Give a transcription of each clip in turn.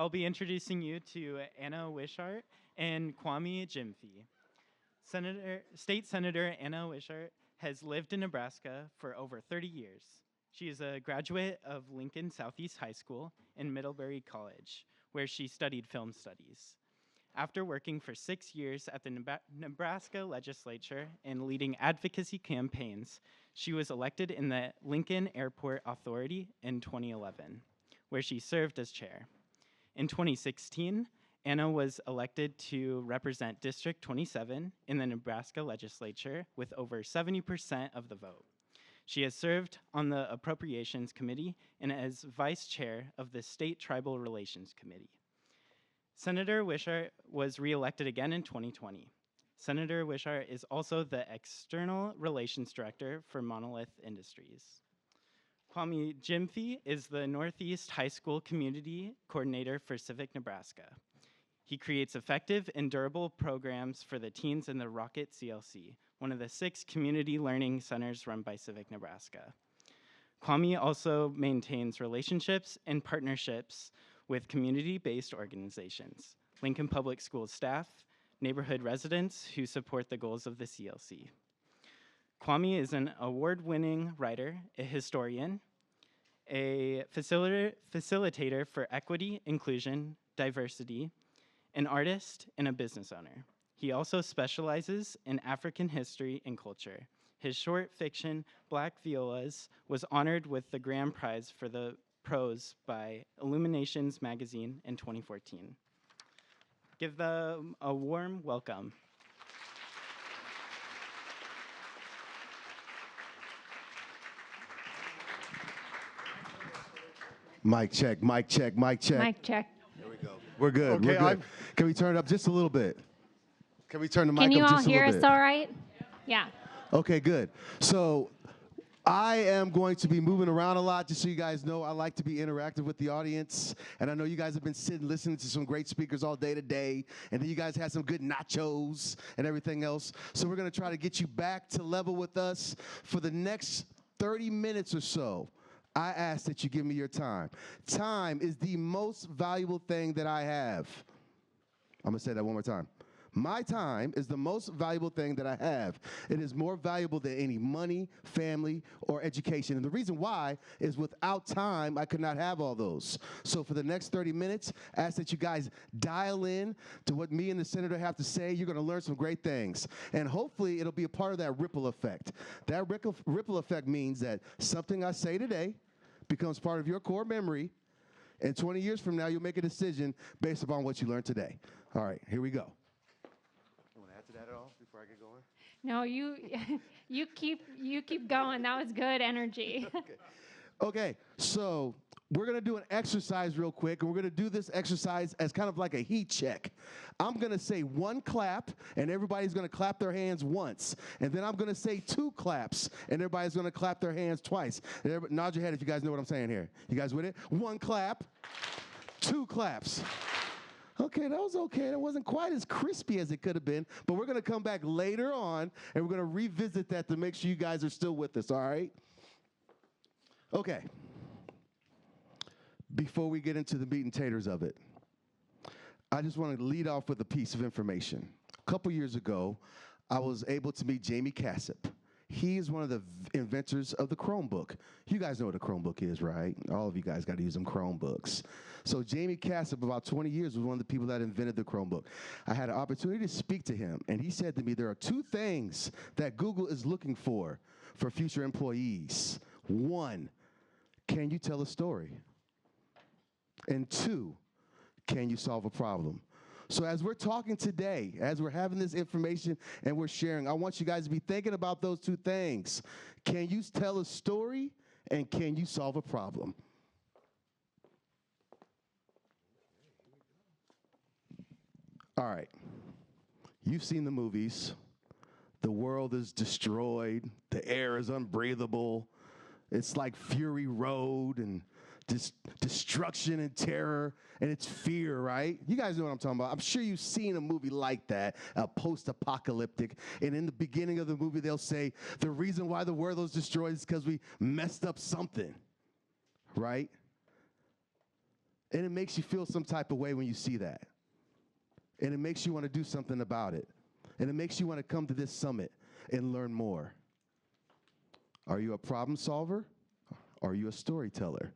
I'll be introducing you to Anna Wishart and Kwame Gyamfi. State Senator Anna Wishart has lived in Nebraska for over 30 years. She is a graduate of Lincoln Southeast High School and Middlebury College, where she studied film studies. After working for 6 years at the Nebraska legislature and leading advocacy campaigns, she was elected in the Lincoln Airport Authority in 2011, where she served as chair. In 2016, Anna was elected to represent District 27 in the Nebraska legislature with over 70% of the vote. She has served on the Appropriations Committee and as vice chair of the State Tribal Relations Committee. Senator Wishart was reelected again in 2020. Senator Wishart is also the External Relations Director for Monolith Industries. Kwame Gyamfi is the Northeast High School Community Coordinator for Civic, Nebraska. He creates effective and durable programs for the teens in the Rocket CLC, one of the 6 community learning centers run by Civic, Nebraska. Kwame also maintains relationships and partnerships with community-based organizations, Lincoln Public Schools staff, neighborhood residents who support the goals of the CLC. Kwame is an award-winning writer, a historian, a facilitator for equity, inclusion, diversity, an artist, and a business owner. He also specializes in African history and culture. His short fiction, Black Violas, was honored with the grand prize for the prose by Illuminations magazine in 2014. Give them a warm welcome. Mic check, mic check, mic check. Mic check. There we go. We're good. Okay, We're good. Can we turn it up just a little bit? Can we turn the mic Can you up all just a hear little us bit? all right? Yeah. Okay, good. So I am going to be moving around a lot, just so you guys know. I like to be interactive with the audience. And I know you guys have been sitting listening to some great speakers all day today. And then you guys had some good nachos and everything else. So we're going to try to get you back to level with us for the next 30 minutes or so. I ask that you give me your time. Time is the most valuable thing that I have. I'm going to say that one more time. My time is the most valuable thing that I have. It is more valuable than any money, family, or education. And the reason why is without time, I could not have all those. So for the next 30 minutes, I ask that you guys dial in to what me and the senator have to say. You're going to learn some great things. And hopefully, it'll be a part of that ripple effect. That ripple effect means that something I say today becomes part of your core memory. And 20 years from now, you'll make a decision based upon what you learned today. All right, here we go. That at all before I get going? No, you keep going. That was good energy. Okay, so we're going to do an exercise real quick, and we're going to do this exercise as kind of like a heat check. I'm going to say 1 clap, and everybody's going to clap their hands once. And then I'm going to say 2 claps, and everybody's going to clap their hands twice. Nod your head if you guys know what I'm saying here. You guys with it? 1 clap, 2 claps. Okay, that was okay. That wasn't quite as crispy as it could have been, but we're going to come back later on, and we're going to revisit that to make sure you guys are still with us, all right? Okay. Before we get into the meat and taters of it, I just want to lead off with a piece of information. A couple years ago, I was able to meet Jamie Cassip. He is one of the inventors of the Chromebook. You guys know what a Chromebook is, right? All of you guys got to use them Chromebooks. So Jamie Cassip, about 20 years, was one of the people that invented the Chromebook. I had an opportunity to speak to him, and he said to me, there are 2 things that Google is looking for future employees. 1, can you tell a story? And 2, can you solve a problem? So as we're talking today, as we're having this information and we're sharing, I want you guys to be thinking about those 2 things. Can you tell a story, and can you solve a problem? All right. You've seen the movies. The world is destroyed. The air is unbreathable. It's like Fury Road and destruction and terror, and it's fear, right? You guys know what I'm talking about. I'm sure you've seen a movie like that, post-apocalyptic, and in the beginning of the movie, they'll say, the reason why the world is destroyed is because we messed up something, right? And it makes you feel some type of way when you see that. And it makes you want to do something about it. And it makes you want to come to this summit and learn more. Are you a problem solver? Are you a storyteller?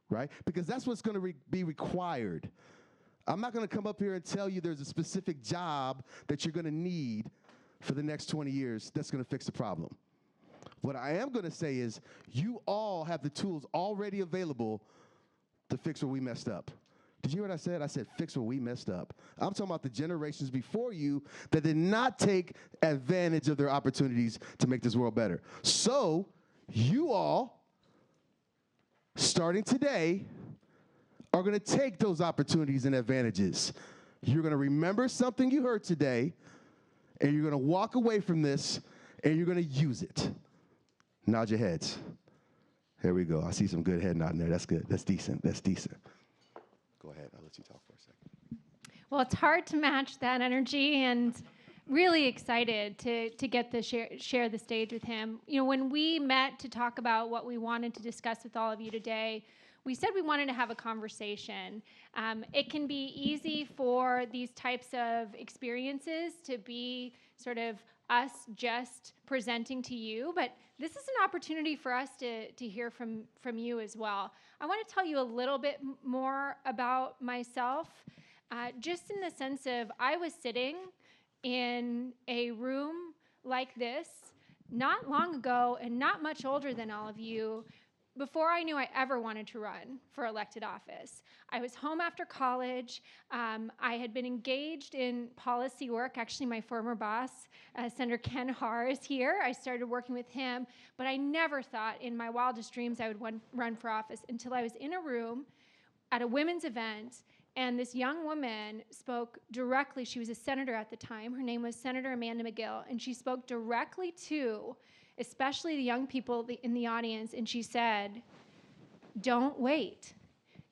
Right? Because that's what's going to be required. I'm not going to come up here and tell you there's a specific job that you're going to need for the next 20 years that's going to fix the problem. What I am going to say is you all have the tools already available to fix where we messed up. Did you hear what I said? I said fix where we messed up. I'm talking about the generations before you that did not take advantage of their opportunities to make this world better. So you all, starting today, are going to take those opportunities and advantages. You're going to remember something you heard today, and you're going to walk away from this, and you're going to use it. Nod your heads. There we go. I see some good head nodding there. That's good. That's decent. That's decent. Go ahead. I'll let you talk for a second. Well, it's hard to match that energy, and really excited to get to share the stage with him. You know, when we met to talk about what we wanted to discuss with all of you today, we said we wanted to have a conversation. It can be easy for these types of experiences to be sort of us just presenting to you, but this is an opportunity for us to hear from you as well. I want to tell you a little bit more about myself, just in the sense of I was sitting in a room like this not long ago and not much older than all of you, before I knew I ever wanted to run for elected office. I was home after college. I had been engaged in policy work. Actually, my former boss, Senator Ken Haar, is here. I started working with him, but I never thought in my wildest dreams I would run for office until I was in a room at a women's event, and this young woman spoke directly. She was a senator at the time. Her name was Senator Amanda McGill, and she spoke directly to especially the young people in the audience, and she said, don't wait.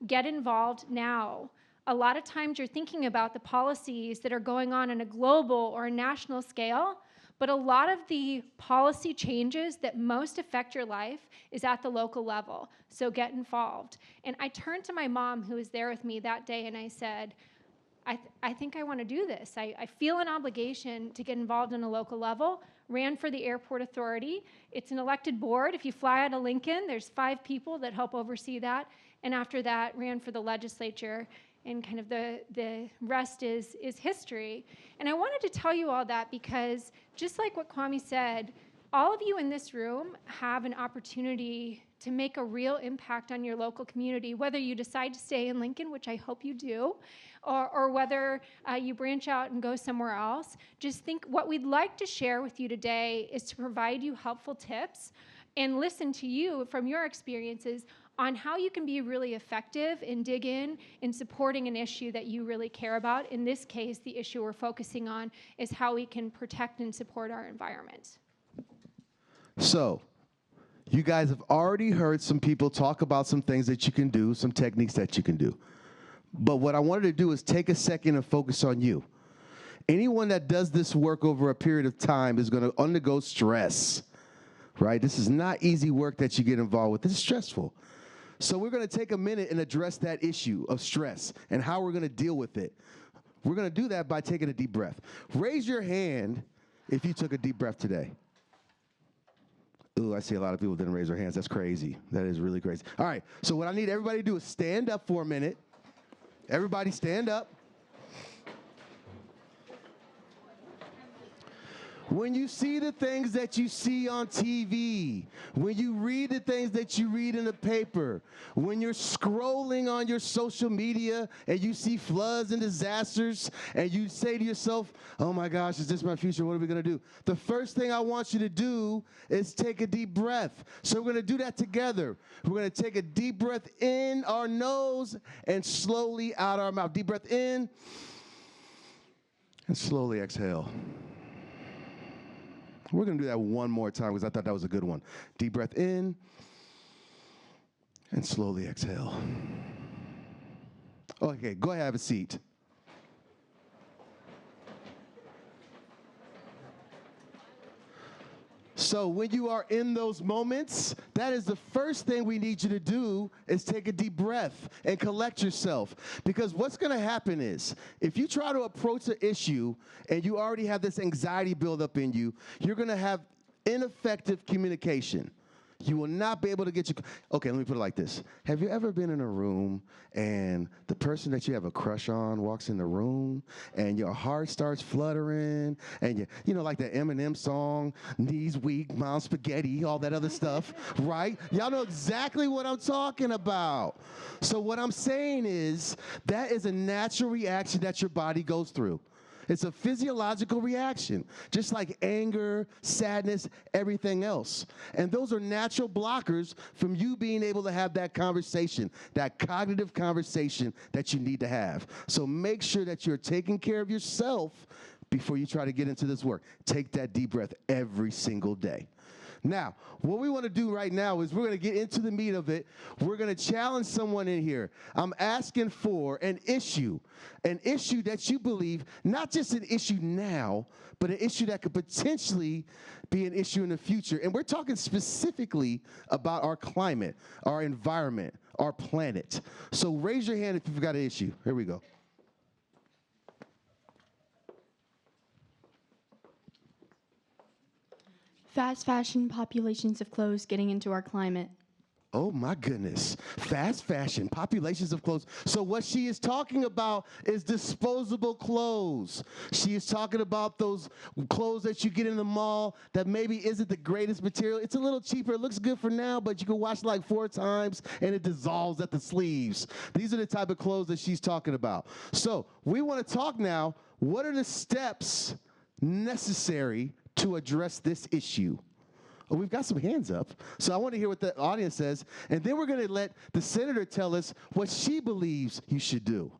Get involved now. A lot of times you're thinking about the policies that are going on a global or a national scale, but a lot of the policy changes that most affect your life is at the local level, so get involved. And I turned to my mom, who was there with me that day, and I said, I think I want to do this. I feel an obligation to get involved on a local level. Ran for the airport authority. It's an elected board. If you fly out of Lincoln, there's 5 people that help oversee that. And after that, ran for the legislature, and kind of the rest is history. And I wanted to tell you all that because just like what Kwame said, all of you in this room have an opportunity to make a real impact on your local community, whether you decide to stay in Lincoln, which I hope you do, or whether you branch out and go somewhere else. Just think what we'd like to share with you today is to provide you helpful tips and listen to you from your experiences on how you can be really effective and dig in supporting an issue that you really care about. In this case, the issue we're focusing on is how we can protect and support our environment. So, you guys have already heard some people talk about some things that you can do, some techniques that you can do. But what I wanted to do is take a second and focus on you. Anyone that does this work over a period of time is going to undergo stress, right? This is not easy work that you get involved with. This is stressful. So we're going to take a minute and address that issue of stress and how we're going to deal with it. We're going to do that by taking a deep breath. Raise your hand if you took a deep breath today. Ooh, I see a lot of people didn't raise their hands. That's crazy. That is really crazy. All right, so what I need everybody to do is stand up for a minute. Everybody stand up. When you see the things that you see on TV, when you read the things that you read in the paper, when you're scrolling on your social media and you see floods and disasters and you say to yourself, oh my gosh, is this my future? What are we going to do? The first thing I want you to do is take a deep breath. So we're going to do that together. We're going to take a deep breath in our nose and slowly out our mouth. Deep breath in and slowly exhale. We're going to do that one more time because I thought that was a good one. Deep breath in and slowly exhale. Okay, go ahead, have a seat. So when you are in those moments, that is the first thing we need you to do is take a deep breath and collect yourself. Because what's going to happen is if you try to approach an issue and you already have this anxiety buildup in you, you're going to have ineffective communication. You will not be able to get your, okay, let me put it like this. Have you ever been in a room and the person that you have a crush on walks in the room and your heart starts fluttering and you know, like the Eminem song, knees weak, mouth spaghetti, all that other stuff, right? Y'all know exactly what I'm talking about. So what I'm saying is that is a natural reaction that your body goes through. It's a physiological reaction, just like anger, sadness, everything else. And those are natural blockers from you being able to have that conversation, that cognitive conversation that you need to have. So make sure that you're taking care of yourself before you try to get into this work. Take that deep breath every single day. Now, what we want to do right now is we're going to get into the meat of it. We're going to challenge someone in here. I'm asking for an issue that you believe, not just an issue now, but an issue that could potentially be an issue in the future. And we're talking specifically about our climate, our environment, our planet. So raise your hand if you've got an issue. Here we go. Fast fashion, populations of clothes getting into our climate. Oh my goodness. Fast fashion, populations of clothes. So what she is talking about is disposable clothes. She is talking about those clothes that you get in the mall that maybe isn't the greatest material. It's a little cheaper. It looks good for now, but you can wash it like 4 times and it dissolves at the sleeves. These are the type of clothes that she's talking about. So we want to talk now, what are the steps necessary to address this issue? Oh, we've got some hands up. So I want to hear what the audience says, and then we're going to let the senator tell us what she believes you should do.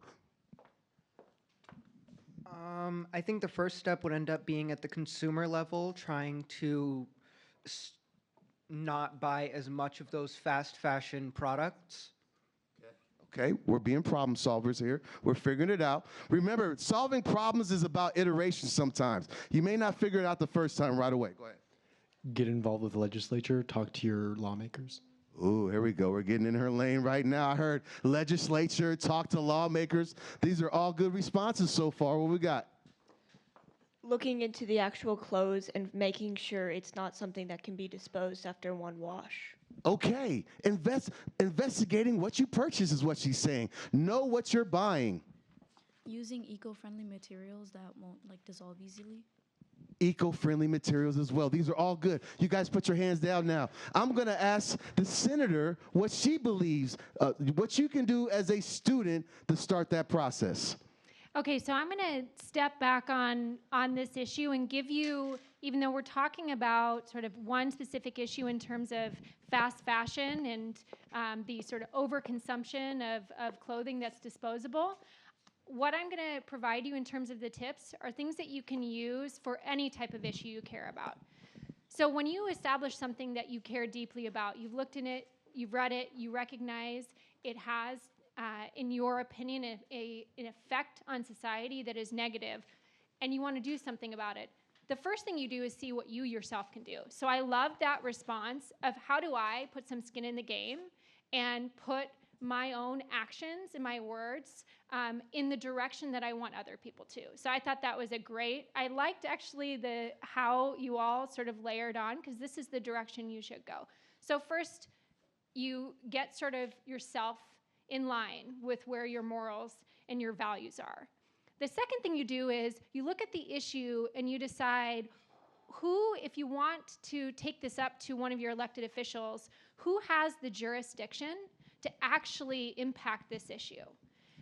I think the first step would end up being at the consumer level, trying to not buy as much of those fast fashion products. Okay, we're being problem solvers here. We're figuring it out. Remember, solving problems is about iteration sometimes. You may not figure it out the first time right away. Go ahead. Get involved with the legislature, talk to your lawmakers. Ooh, here we go. We're getting in her lane right now. I heard legislature, talk to lawmakers. These are all good responses so far. What we got? Looking into the actual clothes and making sure it's not something that can be disposed after one wash. Okay, investigating what you purchase is what she's saying. Know what you're buying. Using eco-friendly materials that won't dissolve easily. Eco-friendly materials as well. These are all good. You guys put your hands down now. I'm going to ask the senator what she believes, what you can do as a student to start that process. Okay, so I'm going to step back on this issue and give you, even though we're talking about sort of one specific issue in terms of fast fashion and the sort of overconsumption of clothing that's disposable, what I'm going to provide you in terms of the tips are things that you can use for any type of issue you care about. So when you establish something that you care deeply about, you've looked in it, you've read it, you recognize it has, in your opinion, an effect on society that is negative, and you want to do something about it, the first thing you do is see what you yourself can do. So I love that response of how do I put some skin in the game and put my own actions and my words in the direction that I want other people to. So I thought that was I liked actually how you all sort of layered on, because this is the direction you should go. So first, you get sort of yourself in line with where your morals and your values are. The second thing you do is you look at the issue and you decide who, if you want to take this up to one of your elected officials, who has the jurisdiction to actually impact this issue.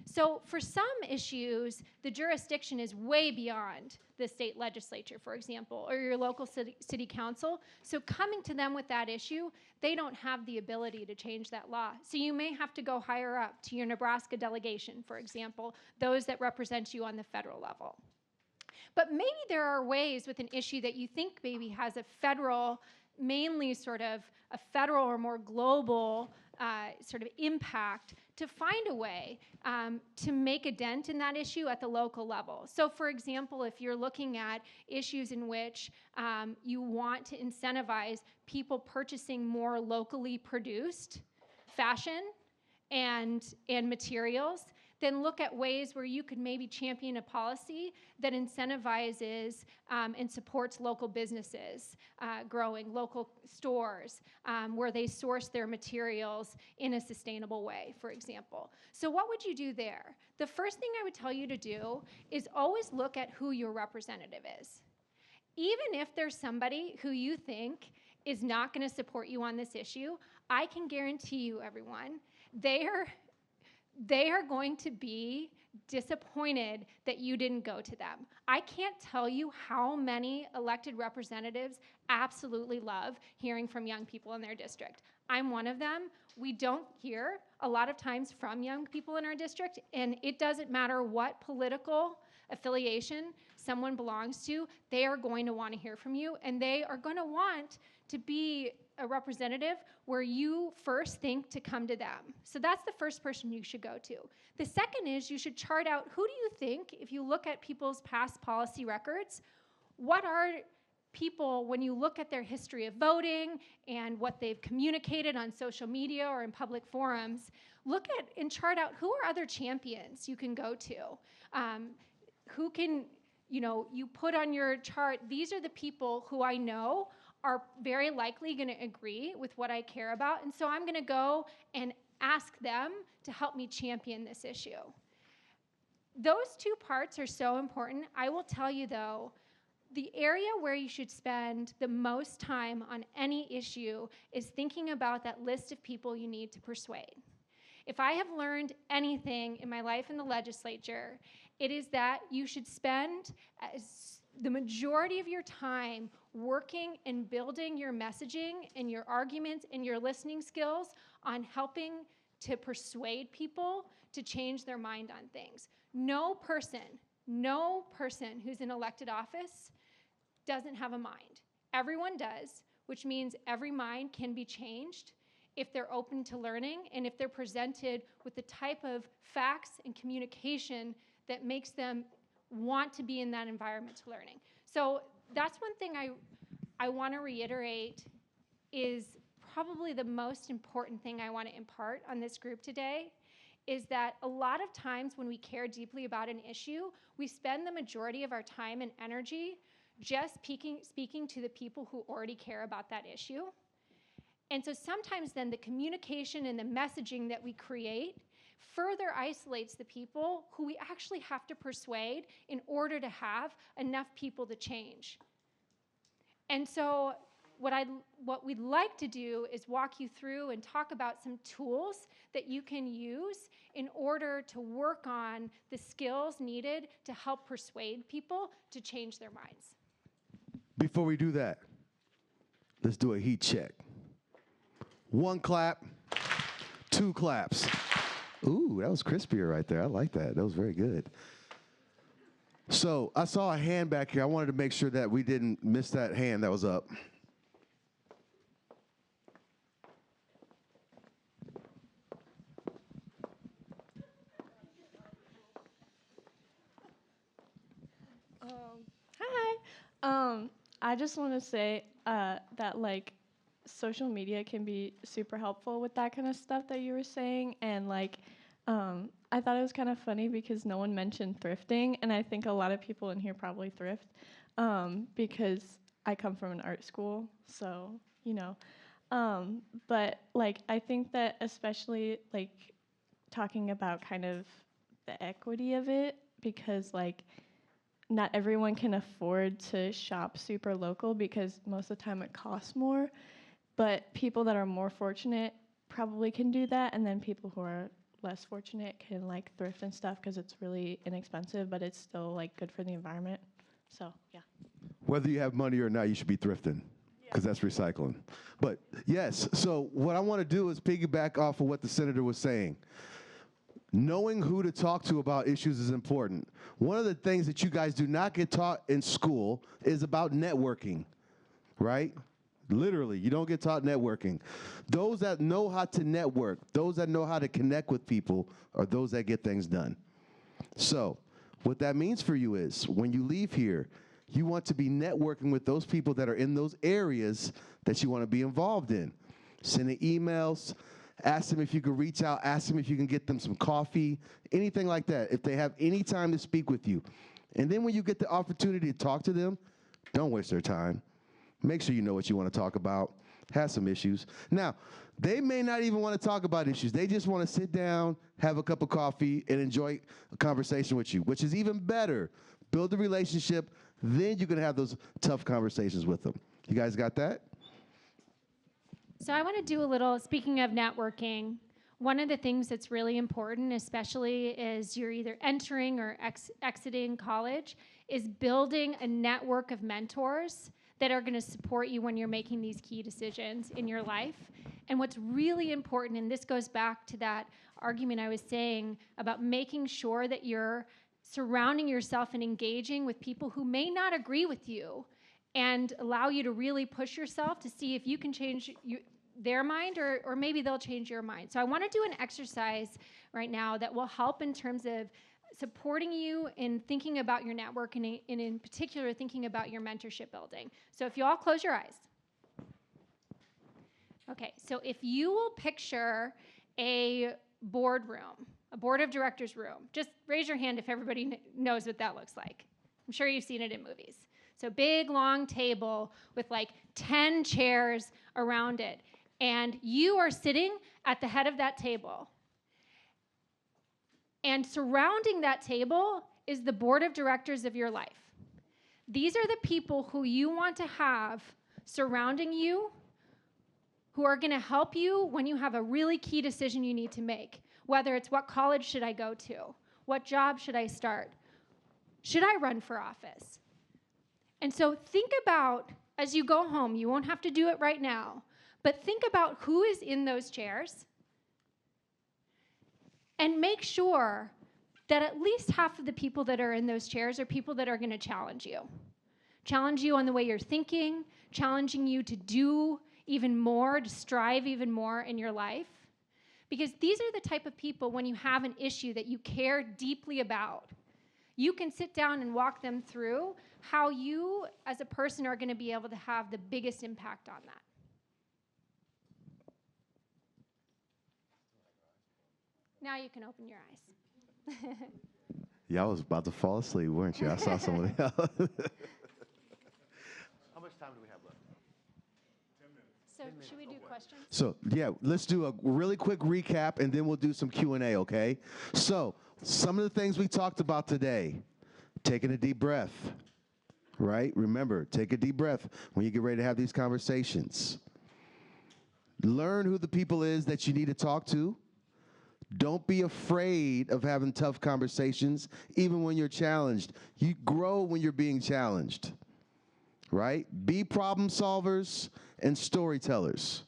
So for some issues, the jurisdiction is way beyond the state legislature, for example, or your local city council. So coming to them with that issue, they don't have the ability to change that law. So you may have to go higher up to your Nebraska delegation, for example, those that represent you on the federal level. But maybe there are ways with an issue that you think maybe has a federal, mainly sort of a federal or more global sort of impact to find a way to make a dent in that issue at the local level. So for example, if you're looking at issues in which you want to incentivize people purchasing more locally produced fashion and materials, then look at ways where you could maybe champion a policy that incentivizes and supports local businesses growing, local stores where they source their materials in a sustainable way, for example. So what would you do there? The first thing I would tell you to do is always look at who your representative is. Even if there's somebody who you think is not going to support you on this issue, I can guarantee you, everyone, they are going to be disappointed that you didn't go to them. I can't tell you how many elected representatives absolutely love hearing from young people in their district. I'm one of them. We don't hear a lot of times from young people in our district, and it doesn't matter what political affiliation someone belongs to, they are going to want to hear from you, and they are going to want to be a representative where you first think to come to them. So that's the first person you should go to. The second is you should chart out who do you think, if you look at people's past policy records, what are people, when you look at their history of voting and what they've communicated on social media or in public forums, look at and chart out who are other champions you can go to. Who can, you put on your chart, these are the people who I know are very likely going to agree with what I care about, and so I'm going to go and ask them to help me champion this issue. Those two parts are so important. I will tell you, though, the area where you should spend the most time on any issue is thinking about that list of people you need to persuade. If I have learned anything in my life in the legislature, it is that you should spend the majority of your time working and building your messaging and your arguments and your listening skills on helping to persuade people to change their mind on things. No person who's in elected office doesn't have a mind. Everyone does, which means every mind can be changed if they're open to learning and if they're presented with the type of facts and communication that makes them want to be in that environment to learning. So that's one thing I want to reiterate is probably the most important thing I want to impart on this group today, is that a lot of times when we care deeply about an issue, we spend the majority of our time and energy just speaking to the people who already care about that issue. And so sometimes then the communication and the messaging that we create further isolates the people who we actually have to persuade in order to have enough people to change. And so what we'd like to do is walk you through and talk about some tools that you can use in order to work on the skills needed to help persuade people to change their minds. Before we do that, let's do a heat check. 1 clap, 2 claps. Ooh, that was crispier right there. I like that. That was very good. So I saw a hand back here. I wanted to make sure that we didn't miss that hand that was up. Hi. I just want to say that social media can be super helpful with that kind of stuff that you were saying, and I thought it was kind of funny because no one mentioned thrifting, and I think a lot of people in here probably thrift because I come from an art school, so but I think that especially talking about kind of the equity of it, because not everyone can afford to shop super local because most of the time it costs more, but people that are more fortunate probably can do that, and then people who are less fortunate can thrift and stuff because it's really inexpensive, but it's still good for the environment. So yeah. Whether you have money or not, you should be thrifting, because that's recycling. But yes, so what I want to do is piggyback off of what the senator was saying. Knowing who to talk to about issues is important. One of the things that you guys do not get taught in school is about networking, right? Literally, you don't get taught networking. Those that know how to network, those that know how to connect with people, are those that get things done. So what that means for you is when you leave here, you want to be networking with those people that are in those areas that you want to be involved in. Sending emails, ask them if you can reach out, ask them if you can get them some coffee, anything like that, if they have any time to speak with you. And then when you get the opportunity to talk to them, don't waste their time. Make sure you know what you want to talk about. Have some issues. Now, they may not even want to talk about issues. They just want to sit down, have a cup of coffee, and enjoy a conversation with you, which is even better. Build a relationship, then you can have those tough conversations with them. You guys got that? So I want to do a little, speaking of networking, one of the things that's really important, especially as you're either entering or exiting college, is building a network of mentors that are going to support you when you're making these key decisions in your life. And what's really important, and this goes back to that argument I was saying about making sure that you're surrounding yourself and engaging with people who may not agree with you and allow you to really push yourself to see if you can change their mind or maybe they'll change your mind. So I want to do an exercise right now that will help in terms of supporting you in thinking about your network and in particular thinking about your mentorship building. So if you all close your eyes. Okay, so if you will picture a boardroom, a board of directors room, just raise your hand if everybody knows what that looks like. I'm sure you've seen it in movies. So big, long table with like 10 chairs around it. And you are sitting at the head of that table. And surrounding that table is the board of directors of your life. These are the people who you want to have surrounding you, who are going to help you when you have a really key decision you need to make, whether it's what college should I go to, what job should I start, should I run for office? And so think about, as you go home, you won't have to do it right now, but think about who is in those chairs and make sure that at least half of the people that are in those chairs are people that are going to challenge you on the way you're thinking, challenging you to do even more, to strive even more in your life. Because these are the type of people, when you have an issue that you care deeply about, you can sit down and walk them through how you as a person are going to be able to have the biggest impact on that. Now you can open your eyes. Y'all was about to fall asleep, weren't you? I saw somebody else. How much time do we have left? 10 minutes. So should we do questions? So, yeah, let's do a really quick recap, and then we'll do some Q&A, okay? So, some of the things we talked about today, taking a deep breath, right? Remember, take a deep breath when you get ready to have these conversations. Learn who the people is that you need to talk to. Don't be afraid of having tough conversations, even when you're challenged. You grow when you're being challenged, right? Be problem solvers and storytellers.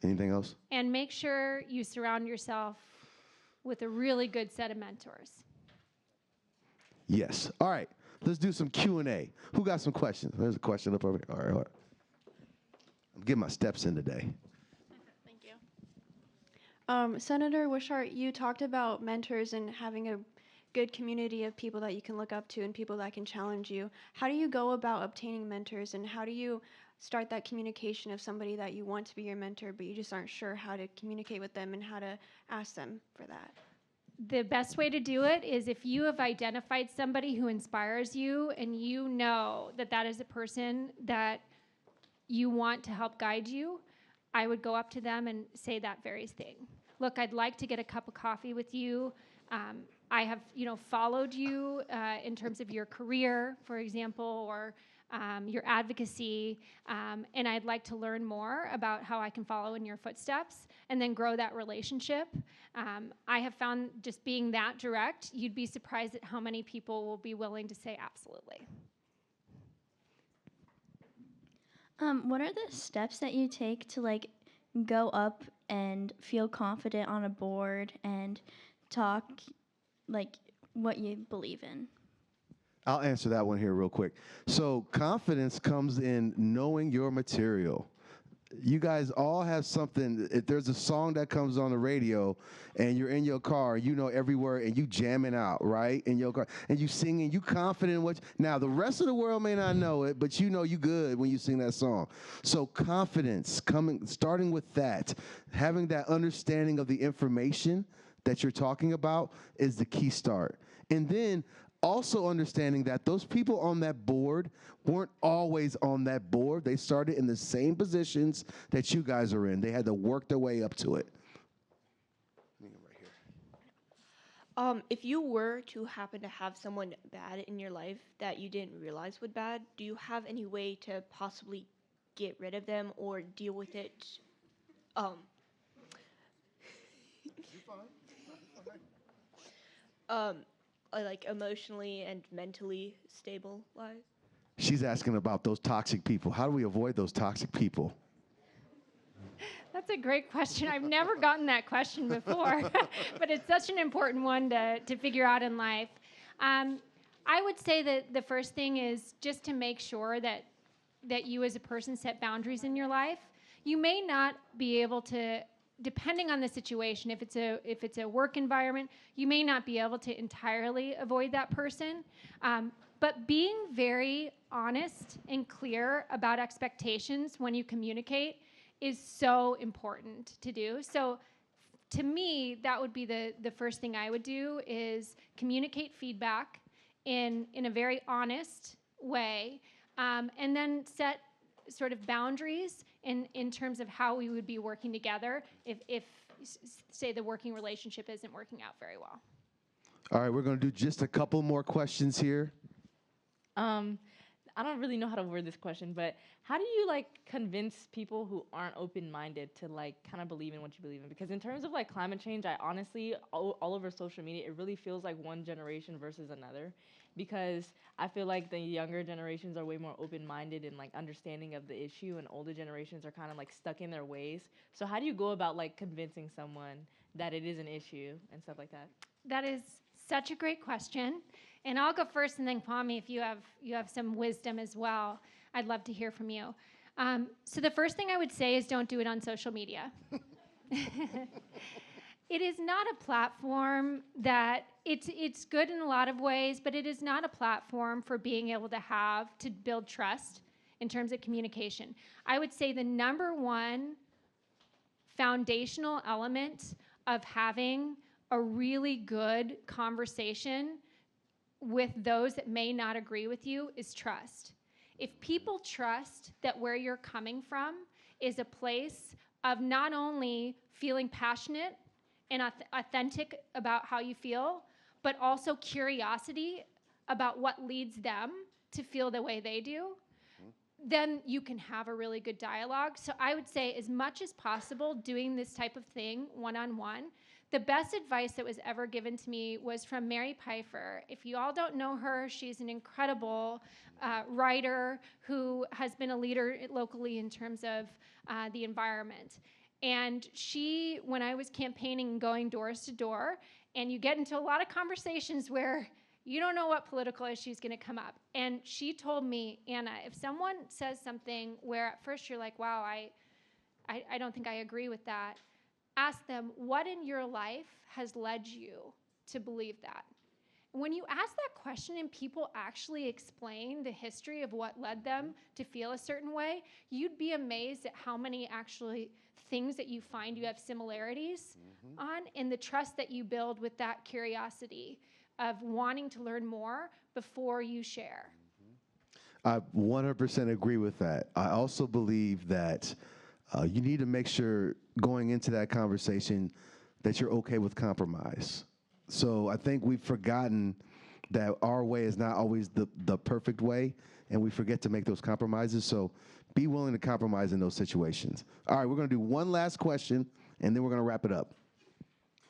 Anything else? And make sure you surround yourself with a really good set of mentors. Yes. All right. Let's do some Q&A. Who got some questions? There's a question up over here. All right. I'm getting my steps in today. Senator Wishart, you talked about mentors and having a good community of people that you can look up to and people that can challenge you. How do you go about obtaining mentors, and how do you start that communication of somebody that you want to be your mentor, but you just aren't sure how to communicate with them and how to ask them for that? The best way to do it is if you have identified somebody who inspires you and you know that that is a person that you want to help guide you, I would go up to them and say that very thing. Look, I'd like to get a cup of coffee with you. I have, followed you in terms of your career, for example, or your advocacy, and I'd like to learn more about how I can follow in your footsteps and then grow that relationship. I have found just being that direct, you'd be surprised at how many people will be willing to say absolutely. What are the steps that you take to go up and feel confident on a board and talk what you believe in? I'll answer that one here real quick. So confidence comes in knowing your material. You guys all have something. If there's a song that comes on the radio and you're in your car, you know every word and you jamming out, right? In your car. And you singing, you confident in what now the rest of the world may not know it, but you know you good when you sing that song. So confidence starting with that, having that understanding of the information that you're talking about is the key start. And then also understanding that those people on that board weren't always on that board. They started in the same positions that you guys are in. They had to work their way up to it. If you were to happen to have someone bad in your life that you didn't realize was bad, do you have any way to possibly get rid of them or deal with it? Like emotionally and mentally stable lives? She's asking about those toxic people. How do we avoid those toxic people? That's a great question. I've never gotten that question before, but it's such an important one to figure out in life. I would say that the first thing is just to make sure that you as a person set boundaries in your life. You may not be able to, depending on the situation, if it's a work environment, you may not be able to entirely avoid that person. But being very honest and clear about expectations when you communicate is so important to do. So to me, that would be the first thing I would do is communicate feedback in a very honest way, and then set sort of boundaries in terms of how we would be working together if say the working relationship isn't working out very well. All right, we're going to do just a couple more questions here. I don't really know how to word this question, but how do you like convince people who aren't open-minded to like kind of believe in what you believe in? Because in terms of like climate change, I honestly, all over social media, it really feels like one generation versus another, because I feel like the younger generations are way more open-minded and like understanding of the issue, and older generations are kind of like stuck in their ways. So how do you go about like convincing someone that it is an issue and stuff like that? That is such a great question. And I'll go first, and then Kwame, if you have some wisdom as well, I'd love to hear from you. So the first thing I would say is don't do it on social media. It is not a platform that it's good in a lot of ways, but it is not a platform for being able to build trust in terms of communication. I would say the number one foundational element of having a really good conversation with those that may not agree with you is trust. If people trust that where you're coming from is a place of not only feeling passionate and authentic about how you feel, but also curiosity about what leads them to feel the way they do, then you can have a really good dialogue. So I would say as much as possible doing this type of thing one-on-one. The best advice that was ever given to me was from Mary Pfeiffer. If you all don't know her, she's an incredible writer who has been a leader locally in terms of the environment. And she, when I was campaigning and going doors to door, and you get into a lot of conversations where you don't know what political issue is going to come up. And she told me, Anna, if someone says something where at first you're like, wow, I don't think I agree with that, ask them, what in your life has led you to believe that? When you ask that question and people actually explain the history of what led them to feel a certain way, you'd be amazed at how many actually things that you find you have similarities on, and the trust that you build with that curiosity of wanting to learn more before you share. I 100% agree with that. I also believe that you need to make sure going into that conversation that you're okay with compromise. So I think we've forgotten that our way is not always the perfect way, and we forget to make those compromises. So be willing to compromise in those situations. All right, we're going to do one last question, and then we're going to wrap it up.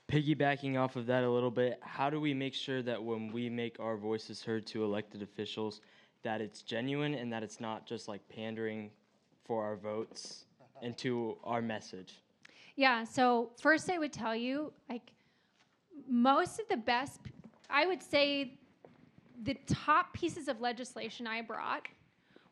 Piggybacking off of that a little bit, how do we make sure that when we make our voices heard to elected officials, that it's genuine and that it's not just like pandering for our votes and to our message? Yeah, so first I would tell you, like, most of the best, I would say the top pieces of legislation I brought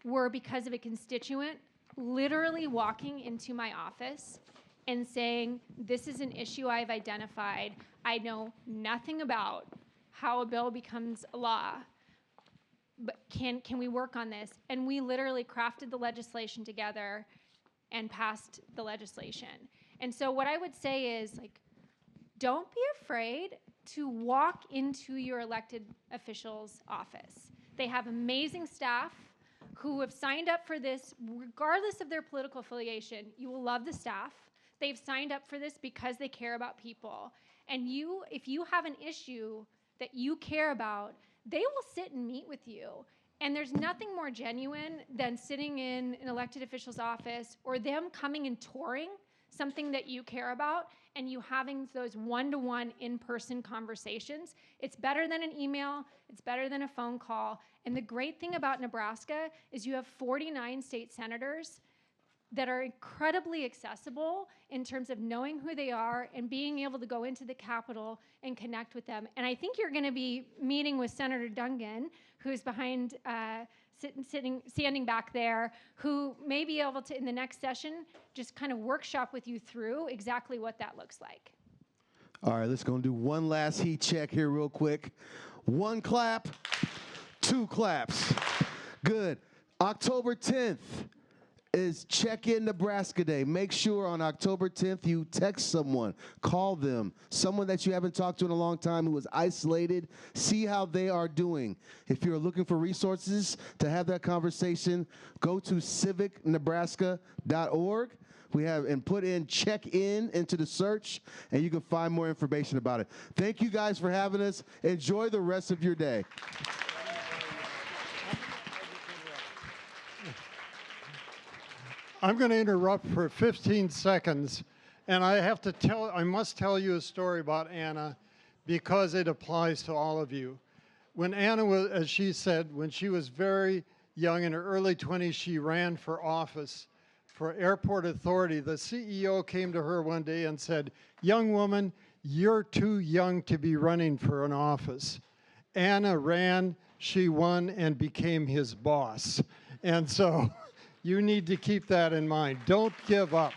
were because of a constituent literally walking into my office and saying, this is an issue I've identified. I know nothing about how a bill becomes a law, but can we work on this? And we literally crafted the legislation together and passed the legislation. And so what I would say is, like, don't be afraid to walk into your elected official's office. They have amazing staff who have signed up for this regardless of their political affiliation. You will love the staff. They've signed up for this because they care about people. And you, if you have an issue that you care about, they will sit and meet with you. And there's nothing more genuine than sitting in an elected official's office or them coming and touring something that you care about and you having those one-to-one in-person conversations. It's better than an email. It's better than a phone call. And the great thing about Nebraska is you have 49 state senators that are incredibly accessible in terms of knowing who they are and being able to go into the Capitol and connect with them. And I think you're going to be meeting with Senator Dungan, who's behind, standing back there, who may be able to, in the next session, just kind of workshop with you through exactly what that looks like. All right, let's go and do one last heat check here real quick. One clap, two claps. Good. October 10th. Is Check-in Nebraska Day. Make sure on October 10th you text someone, call them, someone that you haven't talked to in a long time who is isolated, see how they are doing. If you're looking for resources to have that conversation, go to civicnebraska.org. We have, and put in check-in into the search, and you can find more information about it. Thank you guys for having us. Enjoy the rest of your day. I'm going to interrupt for 15 seconds, and I must tell you a story about Anna because it applies to all of you. When Anna was, as she said, when she was very young, in her early 20s, she ran for office for airport authority. The CEO came to her one day and said, "Young woman, you're too young to be running for an office." Anna ran, she won, and became his boss. And so you need to keep that in mind. Don't give up.